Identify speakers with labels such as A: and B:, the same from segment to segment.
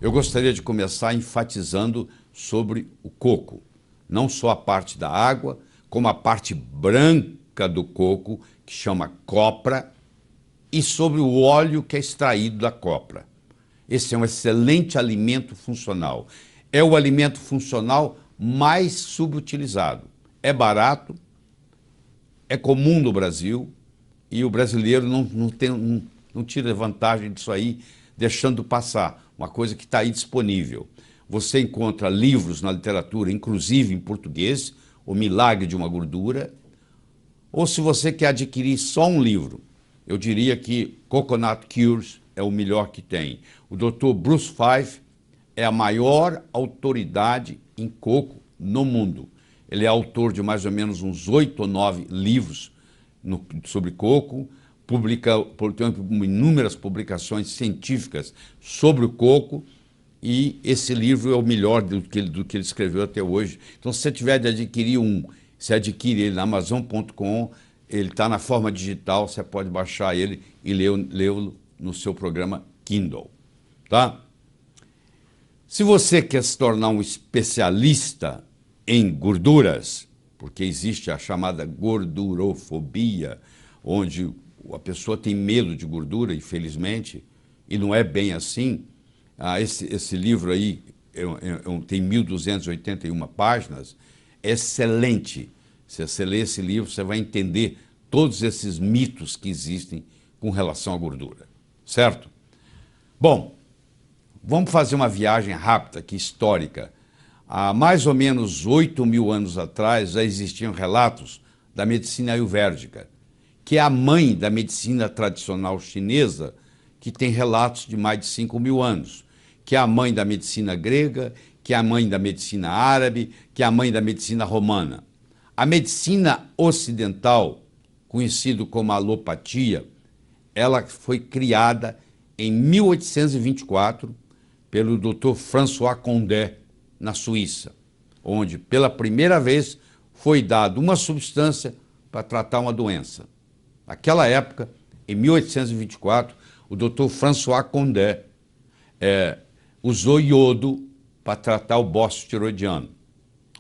A: Eu gostaria de começar enfatizando sobre o coco. Não só a parte da água, como a parte branca do coco, que chama copra, e sobre o óleo que é extraído da copra. Esse é um excelente alimento funcional. É o alimento funcional mais subutilizado. É barato, é comum no Brasil, e o brasileiro não tira vantagem disso aí, deixando passar. Uma coisa que está aí disponível. Você encontra livros na literatura, inclusive em português, O Milagre de uma Gordura, ou se você quer adquirir só um livro, eu diria que Coconut Cures é o melhor que tem. O Dr. Bruce Fife é a maior autoridade em coco no mundo. Ele é autor de mais ou menos uns 8 ou 9 livros sobre coco, tem inúmeras publicações científicas sobre o coco, e esse livro é o melhor do que ele escreveu até hoje. Então, se você tiver de adquirir você adquire ele na Amazon.com, ele está na forma digital, você pode baixar ele e lê-lo no seu programa Kindle. Tá? Se você quer se tornar um especialista em gorduras, porque existe a chamada gordurofobia, onde a pessoa tem medo de gordura, infelizmente, e não é bem assim. Esse livro aí tem 1.281 páginas, é excelente. Se você ler esse livro, você vai entender todos esses mitos que existem com relação à gordura, certo? Bom, vamos fazer uma viagem rápida aqui, histórica. Há mais ou menos 8.000 anos atrás já existiam relatos da medicina ayurvédica, que é a mãe da medicina tradicional chinesa, que tem relatos de mais de 5.000 anos, que é a mãe da medicina grega, que é a mãe da medicina árabe, que é a mãe da medicina romana. A medicina ocidental, conhecida como alopatia, ela foi criada em 1824 pelo Dr. François Condé, na Suíça, onde pela primeira vez foi dada uma substância para tratar uma doença. Naquela época, em 1824, o Dr. François Condé usou iodo para tratar o bócio tiroidiano.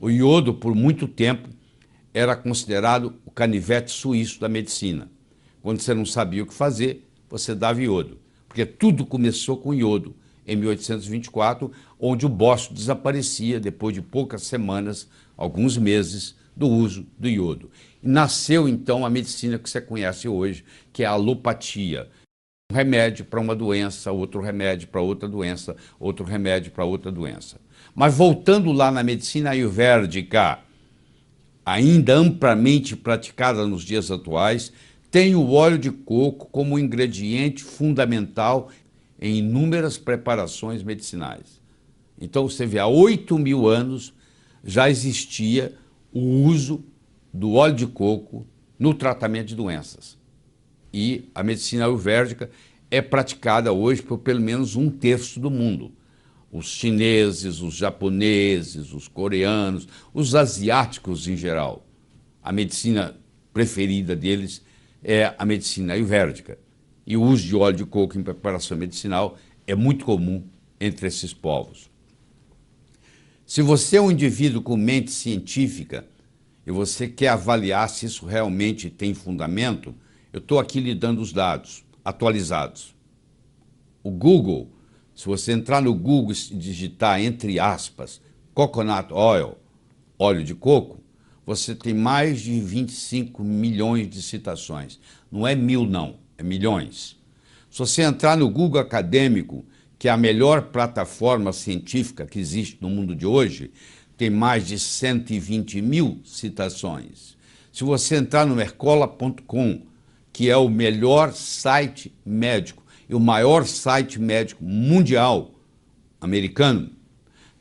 A: O iodo, por muito tempo, era considerado o canivete suíço da medicina. Quando você não sabia o que fazer, você dava iodo, porque tudo começou com iodo, em 1824, onde o bócio desaparecia depois de poucas semanas, alguns meses, do uso do iodo. E nasceu, então, a medicina que você conhece hoje, que é a alopatia. Um remédio para uma doença, outro remédio para outra doença, outro remédio para outra doença. Mas voltando lá na medicina ayurvédica, ainda amplamente praticada nos dias atuais, tem o óleo de coco como ingrediente fundamental em inúmeras preparações medicinais. Então, você vê, há 8.000 anos já existia o uso do óleo de coco no tratamento de doenças. E a medicina ayurvédica é praticada hoje por pelo menos 1/3 do mundo. Os chineses, os japoneses, os coreanos, os asiáticos em geral. A medicina preferida deles é a medicina ayurvédica. E o uso de óleo de coco em preparação medicinal é muito comum entre esses povos. Se você é um indivíduo com mente científica e você quer avaliar se isso realmente tem fundamento, eu estou aqui lhe dando os dados atualizados. O Google, se você entrar no Google e digitar, entre aspas, coconut oil, óleo de coco, você tem mais de 25 milhões de citações. Não é 1.000, não, é milhões. Se você entrar no Google Acadêmico, que é a melhor plataforma científica que existe no mundo de hoje, tem mais de 120.000 citações. Se você entrar no mercola.com, que é o melhor site médico e o maior site médico mundial americano,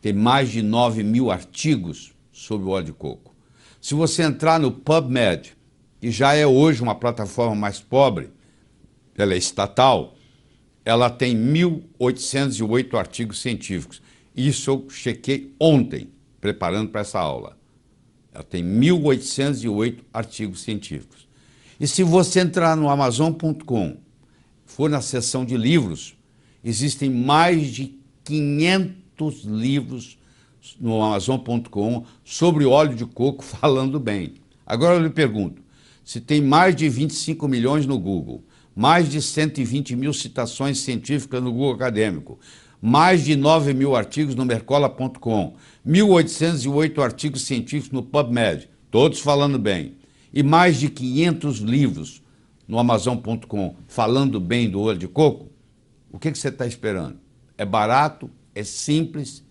A: tem mais de 9.000 artigos sobre o óleo de coco. Se você entrar no PubMed, que já é hoje uma plataforma mais pobre, ela é estatal, ela tem 1.808 artigos científicos. Isso eu chequei ontem, preparando para essa aula. Ela tem 1.808 artigos científicos. E se você entrar no Amazon.com, for na seção de livros, existem mais de 500 livros no Amazon.com sobre óleo de coco falando bem. Agora eu lhe pergunto, se tem mais de 25 milhões no Google, mais de 120 mil citações científicas no Google Acadêmico, mais de 9 mil artigos no Mercola.com, 1.808 artigos científicos no PubMed, todos falando bem, e mais de 500 livros no Amazon.com falando bem do óleo de coco, o que você está esperando? É barato, é simples.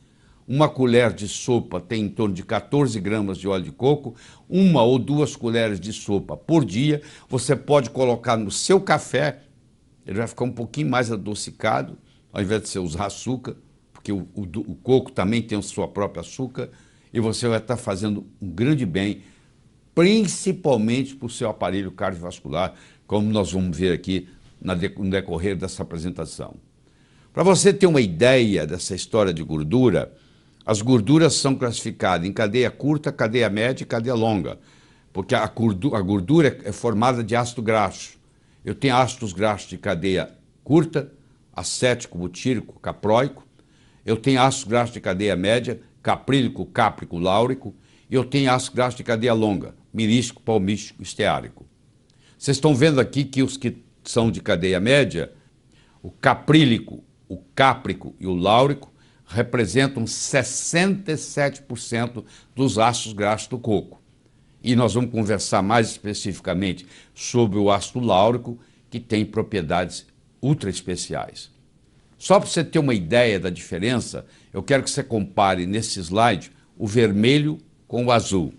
A: Uma colher de sopa tem em torno de 14 gramas de óleo de coco, 1 ou 2 colheres de sopa por dia. Você pode colocar no seu café, ele vai ficar um pouquinho mais adocicado, ao invés de você usar açúcar, porque o coco também tem a sua própria açúcar, e você vai estar fazendo um grande bem, principalmente para o seu aparelho cardiovascular, como nós vamos ver aqui no decorrer dessa apresentação. Para você ter uma ideia dessa história de gordura, as gorduras são classificadas em cadeia curta, cadeia média e cadeia longa, porque a gordura é formada de ácido graxo. Eu tenho ácidos graxos de cadeia curta, acético, butírico, capróico. Eu tenho ácidos graxos de cadeia média, caprílico, cáprico, láurico. E eu tenho ácidos graxos de cadeia longa, mirístico, palmístico, esteárico. Vocês estão vendo aqui que os que são de cadeia média, o caprílico, o cáprico e o láurico, representam 67% dos ácidos graxos do coco. E nós vamos conversar mais especificamente sobre o ácido láurico, que tem propriedades ultra especiais. Só para você ter uma ideia da diferença, eu quero que você compare nesse slide o vermelho com o azul.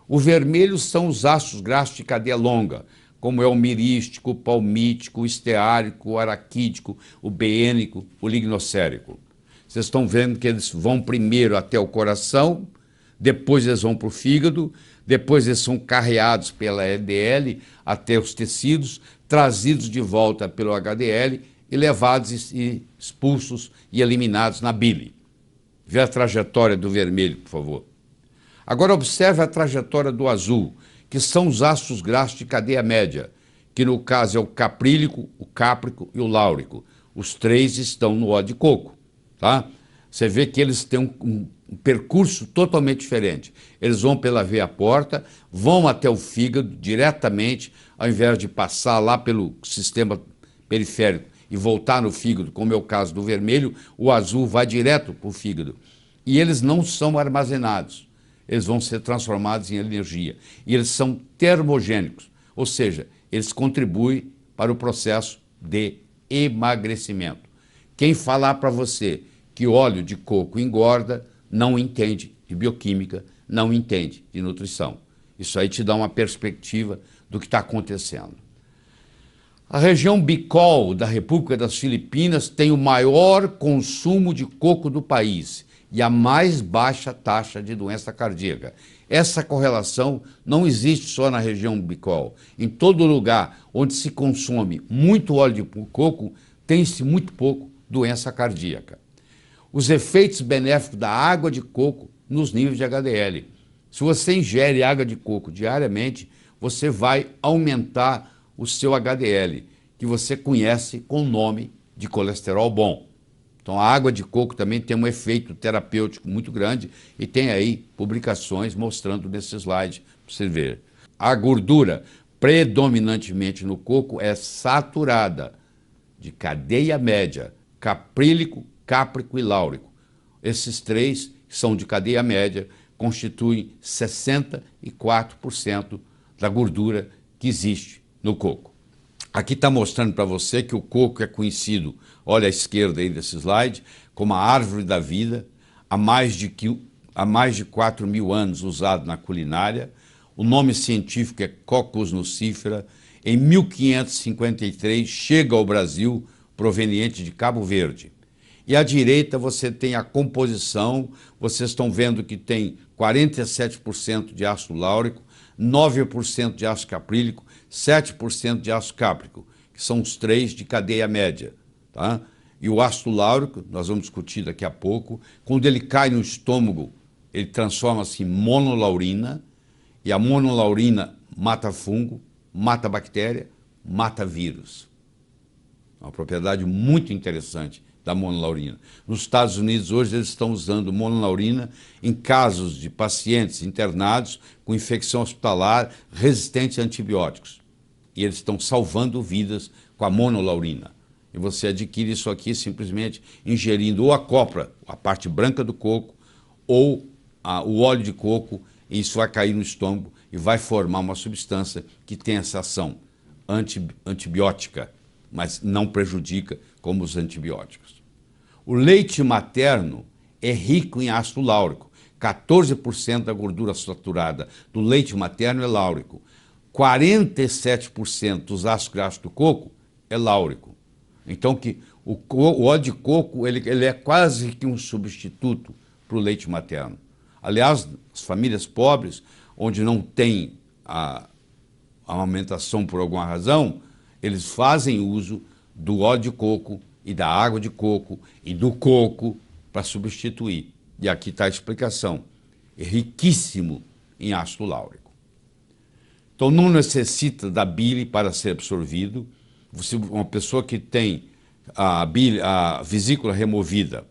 A: O vermelho são os ácidos graxos de cadeia longa, como é o mirístico, o palmítico, o esteárico, o araquídico, o beênico, o lignocérico. Vocês estão vendo que eles vão primeiro até o coração, depois eles vão para o fígado, depois eles são carreados pela LDL até os tecidos, trazidos de volta pelo HDL e levados e expulsos e eliminados na bile. Vê a trajetória do vermelho, por favor. Agora observe a trajetória do azul, que são os ácidos graxos de cadeia média, que no caso é o caprílico, o cáprico e o láurico. Os três estão no óleo de coco. Tá? Você vê que eles têm um percurso totalmente diferente. Eles vão pela veia porta, vão até o fígado diretamente, ao invés de passar lá pelo sistema periférico e voltar no fígado, como é o caso do vermelho, o azul vai direto para o fígado. E eles não são armazenados, eles vão ser transformados em energia. E eles são termogênicos, ou seja, eles contribuem para o processo de emagrecimento. Quem falar para você que óleo de coco engorda, não entende de bioquímica, não entende de nutrição. Isso aí te dá uma perspectiva do que está acontecendo. A região Bicol da República das Filipinas tem o maior consumo de coco do país e a mais baixa taxa de doença cardíaca. Essa correlação não existe só na região Bicol. Em todo lugar onde se consome muito óleo de coco, tem-se muito pouco doença cardíaca. Os efeitos benéficos da água de coco nos níveis de HDL. Se você ingere água de coco diariamente, você vai aumentar o seu HDL, que você conhece com o nome de colesterol bom. Então a água de coco também tem um efeito terapêutico muito grande e tem aí publicações mostrando nesse slide para você ver. A gordura predominantemente no coco é saturada, de cadeia média, caprílico, cáprico e láurico. Esses três, que são de cadeia média, constituem 64% da gordura que existe no coco. Aqui está mostrando para você que o coco é conhecido, olha à esquerda aí desse slide, como a árvore da vida, há mais de 4.000 anos usado na culinária. O nome científico é Cocos nucifera. Em 1553 chega ao Brasil, proveniente de Cabo Verde. E à direita você tem a composição, vocês estão vendo que tem 47% de ácido láurico, 9% de ácido caprílico, 7% de ácido cáprico, que são os três de cadeia média. Tá? E o ácido láurico, nós vamos discutir daqui a pouco, quando ele cai no estômago, ele transforma-se em monolaurina, e a monolaurina mata fungo, mata bactéria, mata vírus. Uma propriedade muito interessante da monolaurina. Nos Estados Unidos, hoje, eles estão usando monolaurina em casos de pacientes internados com infecção hospitalar resistente a antibióticos. E eles estão salvando vidas com a monolaurina. E você adquire isso aqui simplesmente ingerindo ou a copra, a parte branca do coco, ou o óleo de coco, e isso vai cair no estômago e vai formar uma substância que tem essa ação antibiótica, mas não prejudica como os antibióticos. O leite materno é rico em ácido láurico. 14% da gordura saturada do leite materno é láurico. 47% dos ácidos graxos do coco é láurico. Então o óleo de coco ele é quase que um substituto para o leite materno. Aliás, as famílias pobres, onde não tem a amamentação por alguma razão, eles fazem uso do óleo de coco e da água de coco e do coco para substituir. E aqui está a explicação. É riquíssimo em ácido láurico. Então não necessita da bile para ser absorvido. Uma pessoa que tem a vesícula removida,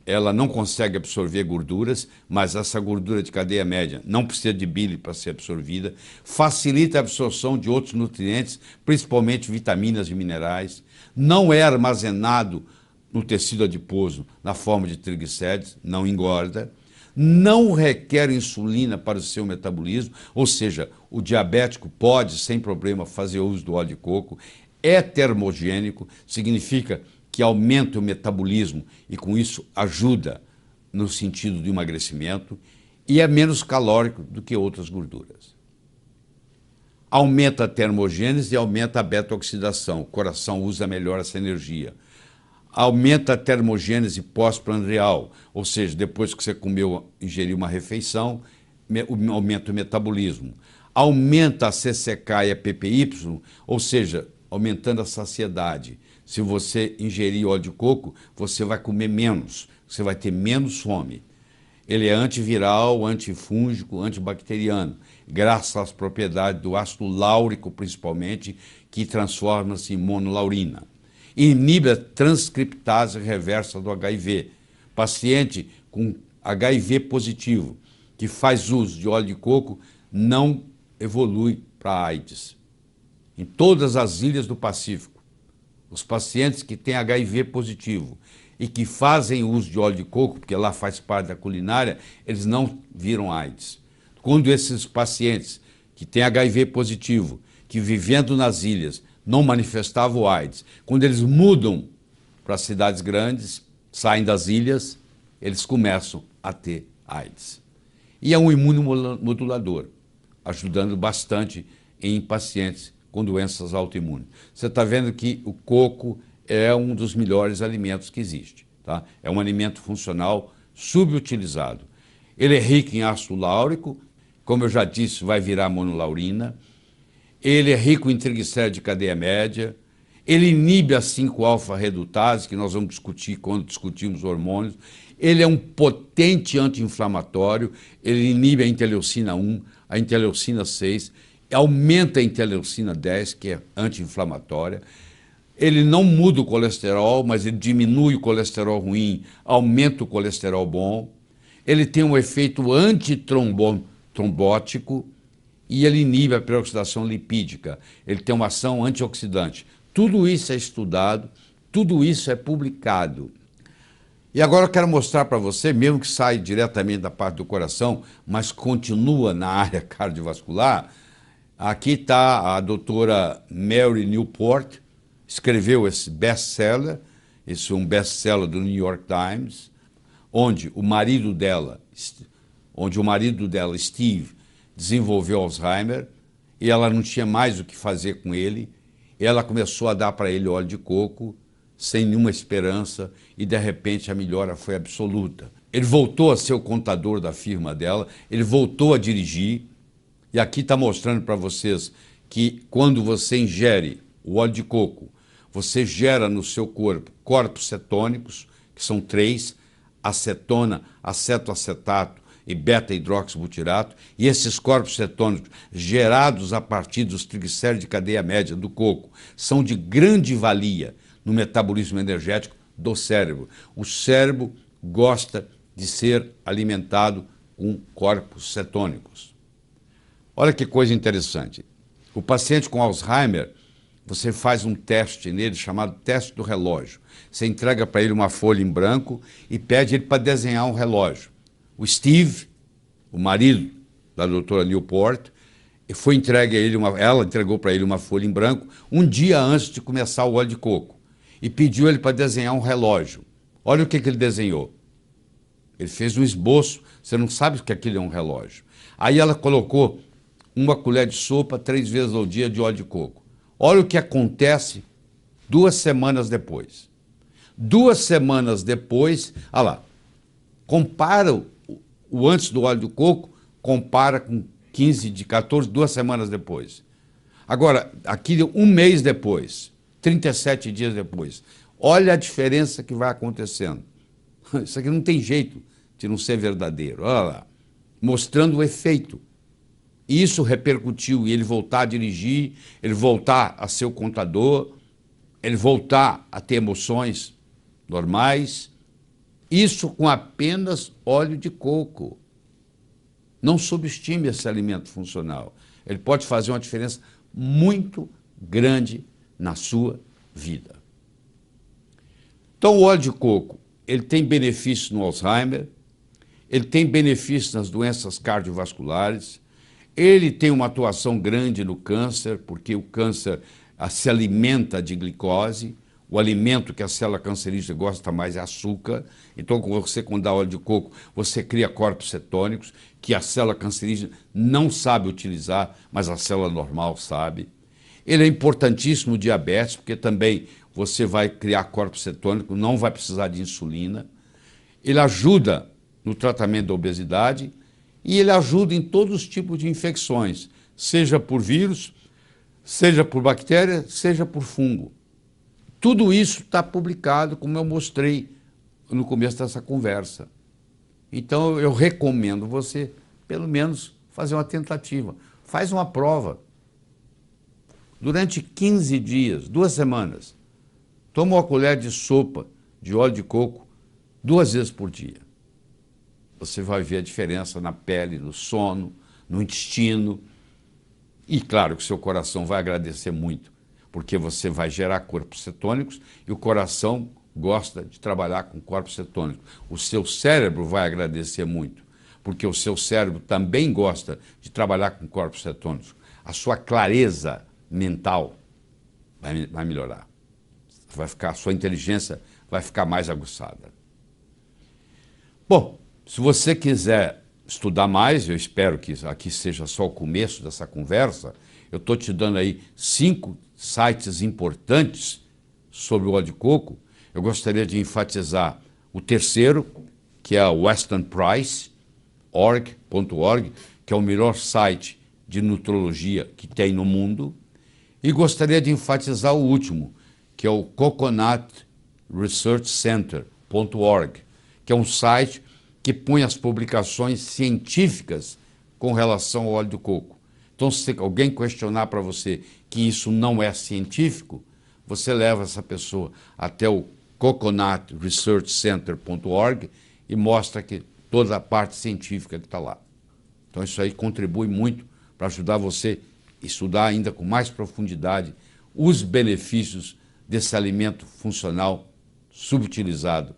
A: ela não consegue absorver gorduras, mas essa gordura de cadeia média não precisa de bile para ser absorvida, facilita a absorção de outros nutrientes, principalmente vitaminas e minerais, não é armazenado no tecido adiposo na forma de triglicérides, não engorda, não requer insulina para o seu metabolismo, ou seja, o diabético pode, sem problema, fazer uso do óleo de coco, é termogênico, significa que aumenta o metabolismo e com isso ajuda no sentido do emagrecimento e é menos calórico do que outras gorduras. Aumenta a termogênese e aumenta a beta-oxidação, o coração usa melhor essa energia. Aumenta a termogênese pós-prandial, ou seja, depois que você ingeriu uma refeição, aumenta o metabolismo. Aumenta a CCK e a PPY, ou seja, aumentando a saciedade. Se você ingerir óleo de coco, você vai comer menos, você vai ter menos fome. Ele é antiviral, antifúngico, antibacteriano, graças às propriedades do ácido láurico, principalmente, que transforma-se em monolaurina. Inibe a transcriptase reversa do HIV. Paciente com HIV positivo, que faz uso de óleo de coco, não evolui para AIDS. Em todas as ilhas do Pacífico, os pacientes que têm HIV positivo e que fazem uso de óleo de coco, porque lá faz parte da culinária, eles não viram AIDS. Quando esses pacientes que têm HIV positivo, que vivendo nas ilhas, não manifestavam AIDS, quando eles mudam para cidades grandes, saem das ilhas, eles começam a ter AIDS. E é um imunomodulador, ajudando bastante em pacientes com doenças autoimunes. Você está vendo que o coco é um dos melhores alimentos que existe. Tá? É um alimento funcional subutilizado. Ele é rico em ácido láurico, como eu já disse, vai virar monolaurina. Ele é rico em triglicéridos de cadeia média. Ele inibe a 5-alfa-redutase, que nós vamos discutir quando discutirmos hormônios. Ele é um potente anti-inflamatório. Ele inibe a interleucina 1, a interleucina 6, aumenta a interleucina 10, que é anti-inflamatória. Ele não muda o colesterol, mas ele diminui o colesterol ruim, aumenta o colesterol bom. Ele tem um efeito antitrombótico e ele inibe a peroxidação lipídica. Ele tem uma ação antioxidante. Tudo isso é estudado, tudo isso é publicado. E agora eu quero mostrar para você, mesmo que saia diretamente da parte do coração, mas continua na área cardiovascular. Aqui está a doutora Mary Newport, escreveu esse best-seller, esse é um best-seller do New York Times, onde o marido dela, Steve, desenvolveu Alzheimer e ela não tinha mais o que fazer com ele. E ela começou a dar para ele óleo de coco, sem nenhuma esperança, e de repente a melhora foi absoluta. Ele voltou a ser o contador da firma dela, ele voltou a dirigir, e aqui está mostrando para vocês que quando você ingere o óleo de coco, você gera no seu corpo corpos cetônicos, que são 3, acetona, acetoacetato e beta-hidroxibutirato, e esses corpos cetônicos gerados a partir dos triglicéridos de cadeia média do coco são de grande valia no metabolismo energético do cérebro. O cérebro gosta de ser alimentado com corpos cetônicos. Olha que coisa interessante. O paciente com Alzheimer, você faz um teste nele chamado teste do relógio. Você entrega para ele uma folha em branco e pede ele para desenhar um relógio. O Steve, o marido da doutora Newport, ela entregou para ele uma folha em branco um dia antes de começar o óleo de coco e pediu ele para desenhar um relógio. Olha o que ele desenhou. Ele fez um esboço, você não sabe que aquilo é um relógio. Aí ela colocou uma colher de sopa 3 vezes ao dia de óleo de coco. Olha o que acontece 2 semanas depois. 2 semanas depois, olha lá, compara o antes do óleo de coco, compara com 2 semanas depois. Agora, aqui 1 mês depois, 37 dias depois, olha a diferença que vai acontecendo. Isso aqui não tem jeito de não ser verdadeiro. Olha lá, mostrando o efeito. Isso repercutiu e ele voltar a dirigir, ele voltar a ser o contador, ele voltar a ter emoções normais. Isso com apenas óleo de coco. Não subestime esse alimento funcional. Ele pode fazer uma diferença muito grande na sua vida. Então, o óleo de coco, ele tem benefícios no Alzheimer, ele tem benefícios nas doenças cardiovasculares, ele tem uma atuação grande no câncer, porque o câncer se alimenta de glicose, o alimento que a célula cancerígena gosta mais é açúcar. Então, quando dá óleo de coco, você cria corpos cetônicos, que a célula cancerígena não sabe utilizar, mas a célula normal sabe. Ele é importantíssimo no diabetes, porque também você vai criar corpos cetônicos, não vai precisar de insulina. Ele ajuda no tratamento da obesidade e ele ajuda em todos os tipos de infecções, seja por vírus, seja por bactéria, seja por fungo. Tudo isso está publicado, como eu mostrei no começo dessa conversa. Então, eu recomendo você, pelo menos, fazer uma tentativa. Faz uma prova. Durante 15 dias, 2 semanas, toma uma colher de sopa de óleo de coco 2 vezes por dia. Você vai ver a diferença na pele, no sono, no intestino. E claro que o seu coração vai agradecer muito, porque você vai gerar corpos cetônicos e o coração gosta de trabalhar com corpos cetônicos. O seu cérebro vai agradecer muito, porque o seu cérebro também gosta de trabalhar com corpos cetônicos. A sua clareza mental vai melhorar. A sua inteligência vai ficar mais aguçada. Bom, se você quiser estudar mais, eu espero que aqui seja só o começo dessa conversa, eu estou te dando aí 5 sites importantes sobre o óleo de coco. Eu gostaria de enfatizar o terceiro, que é o westernprice.org, que é o melhor site de nutrologia que tem no mundo. E gostaria de enfatizar o último, que é o coconutresearchcenter.org, que é um site que põe as publicações científicas com relação ao óleo de coco. Então, se alguém questionar para você que isso não é científico, você leva essa pessoa até o coconutresearchcenter.org e mostra que toda a parte científica que está lá. Então, isso aí contribui muito para ajudar você a estudar ainda com mais profundidade os benefícios desse alimento funcional subutilizado